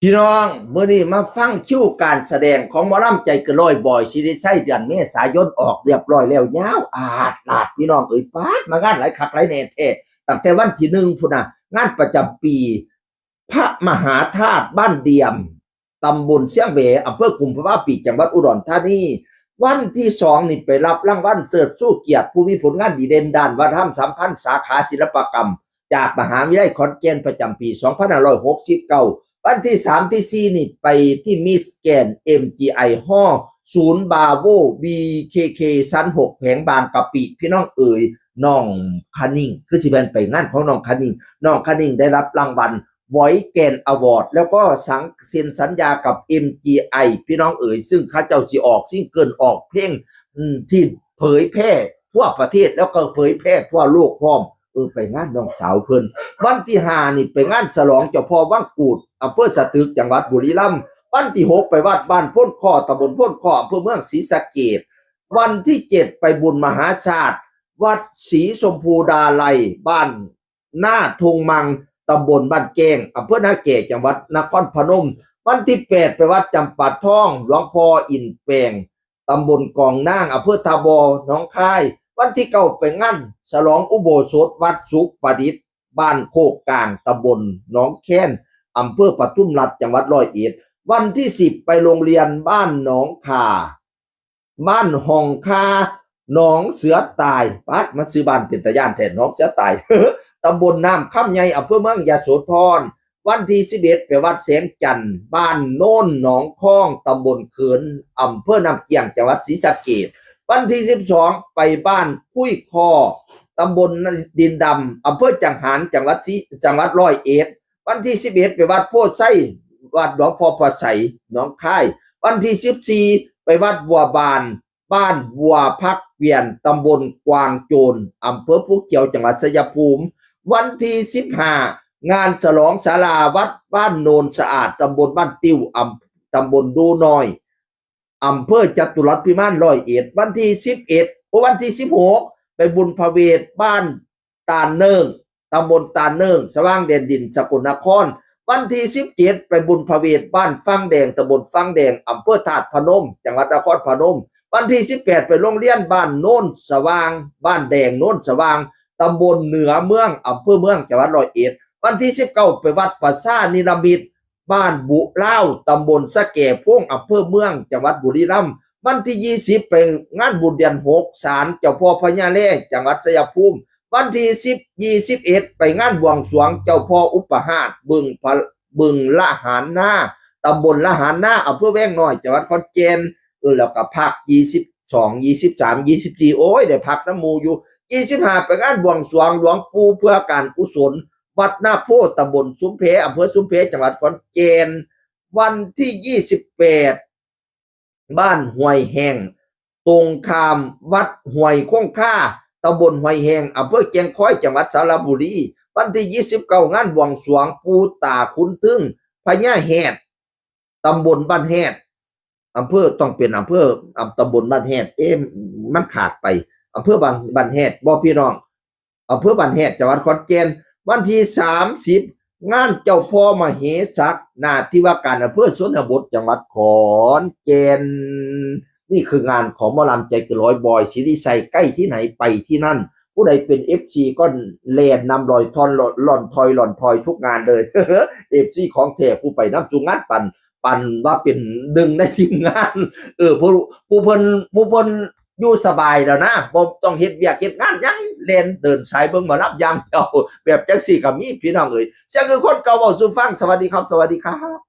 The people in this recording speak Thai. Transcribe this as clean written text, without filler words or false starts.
พี่น้องเมื่อนี้มาฟังคิวการแสดงของหมอลำใจเกินร้อยบอยสิริชัยเดือนเมษายนออกเรียบร้อยแล้วยาวอาดลาดพี่น้องปาดมางานหลายคักหลายแน่แท้ตั้งแต่วันที่1พุ่นน่ะงานประจำปีพระมหาธาตุบ้านเดียมตำบลเสียงเหวอำเภอกุมภาวะปีจังหวัดอุดรธานีวันที่2นี่ไปรับรางวัลเสิร์ชสู้เกียรติผู้มีผลงานดีเด่นด้านวัฒนธรรมสัมพันธ์สาขาศิลปกรรมจากมหาวิทยาลัยขอนแก่นประจำปี2569วันที่3ที่4นี่ไปที่มิสแกน MGI ห้อศูนย์บาโว BKK ชั้น6แผงบางกะปิพี่น้องน้องคานิ่งคือสิเป็นไปงานของน้องคานิ่งได้รับรางวัล Voice Gain Award แล้วก็เซ็นสัญญากับ MGI พี่น้องซึ่งเขาเจ้าสิออกซิงเกิลออกเพลงที่เผยแพร่ทั่วประเทศแล้วก็เผยแพร่ทั่วโลกพร้อมไปงานน้องสาวเพิ่นวันที่5นี่ไปงานฉลองเจ้าพ่อวังกูดอำเภอสตึกจังหวัดบุรีรัมย์วันที่6ไปวัดบ้านพ้นคอตำบลพ้นคออำเภอเมืองศรีสะเกษวันที่7ไปบุญมหาศาสตร์วัดศรีชมพูดาไลบ้านหน้าทงมังตำบลบ้านแกงอำเภอนาแก่จังหวัดนครพนมวันที่8ไปวัดจำปาทองหลวงพ่ออินแปงตำบลกองนางอำเภอทาบอหนองคายวันที่9ไปงานฉลองอุโบสถวัดสุขประดิษฐ์บ้านโคกกลางตำบลหนองแค้นอำเภอปทุมรัฐจังหวัดร้อยเอ็ดวันที่10ไปโรงเรียนบ้านหนองขาบ้านห้องคาหนองเสือตายปัดมาซื้อบ้านเป็นตะย่านแทนหนองเสือตาย ตำบลน้ำค่ำใหญ่อำเภอเมืองยโสธรวันที่11ไปวัดแสงจันทร์บ้านโน่นหนองคองตำบลเขินอำเภอน้ำเกียงจังหวัดศรีสะเกษวันที่12ไปบ้านคุยคอตำบลดินดำอำเภอจังหารจังหวัดร้อยเอ็ดวันที่11ไปวัดโพธิ์ไส้วัดหลวงพ่อประไสหนองคายวันที่14ไปวัดบัวบานบ้านบัวพักเปลี่ยนตำบลกวางโจรอำเภอภูเขียวจังหวัดชัยภูมิวันที่15งานฉลองศาลาวัดบ้านโนนสะอาดตำบลบ้านติ้วตำบลดูน้อยอำเภอจตุรัสพิมานร้อยเอ็ดวันที่วันที่16ไปบุญพระเวทบ้านตาลเนิงตำบลตาลเนิงสว่างแดนดินสกลนครวันที่17ไปบุญพระเวทบ้านฟังแดงตำบลฟังแดงอำเภอธาตุพนมจังหวัดนครพนมวันที่18ไปโรงเรียนบ้านโน้นสว่างบ้านแดงโน้นสว่างตำบลเหนือเมืองอำเภอเมืองจังหวัดร้อยเอ็ดวันที่19ไปวัดป่าซ่านิรมิตบ้านบุเล่าตำบลสะแก่พงอำเภอเมืองจังหวัดบุรีรัมย์วันที่20ไปงานบุญเดือน6ศาลเจ้าพ่อพญาแล่จังหวัดชัยภูมิวันที่21ไปงานบวงสรวงเจ้าพ่ออุปหาสบึงละหารหน้าตำบลละหารหน้าอำเภอแว้งน้อยจังหวัดขอนแก่นแล้วก็พัก22 23 24โอ้ยได้พักน้ำหมู่อยู่25ไปงานบวงสรวงหลวงปู่เพื่อการกุศลวัดหน้าโพธิ์ตำบลซุ้มเพอำเภอซุ้มเพจังหวัดขอนแก่นวันที่28บ้านห้วยแห้งตรงข้ามวัดห้วยคงค่าตำบลห้วยแห้งอำเภอแก่งคอยจังหวัดสระบุรีวันที่29งานบวงสรวงปู่ตาขุนทึ่งพญาแหดตำบลบ้านแหดอำเภอต้องเป็นอำเภอตำบลบ้านแหดมันขาดไปอำเภอบ้านแหดบ่พี่น้องอำเภอบ้านแหดจังหวัดขอนแก่นวันที่30งานเจ้าพ่อมเหสักหน้าที่ว่าการอำเภอชนบทจังหวัดขอนแก่นนี่คืองานของหมอลำใจเกินร้อยบอยสิริชัยใกล้ที่ไหนไปที่นั่นผู้ใดเป็น FC ก็แลนนำลอยทอนหล่อนทอยทุกงานเลย FC ของแท้ผู้ไปน้ำสูงงานปั่นว่าเป็นดึงในทีมงานผู้เพิ่นอยู่สบายแล้วนะบ่ต้องเฮ็ดเวียกเฮ็ดงานยังเล่นเดินสายเบิ่งหมอลำอย่างเดียวแบบจังซี่ก็มีพี่น้องเสียงคือคนเก่าเว้าสู่ฟังสวัสดีครับ